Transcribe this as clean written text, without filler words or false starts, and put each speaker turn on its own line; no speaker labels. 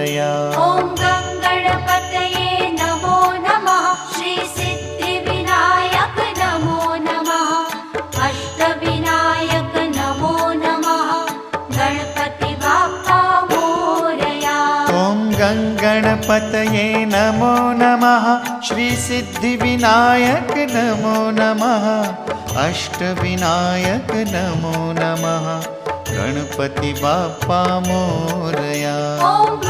मोरया।
ॐ गङ्गणपतये नमो नमः। श्री सिद्धिविनायक नमो नमः। अष्टविनायक नमो नमः। गणपति बाप्पा मोरया।
ॐ गङ्गणपतये नमो नमः। श्री सिद्धिविनायक नमो नमः। अष्टविनायक नमो नमः। गणपति बाप्पा मोरया।
ॐ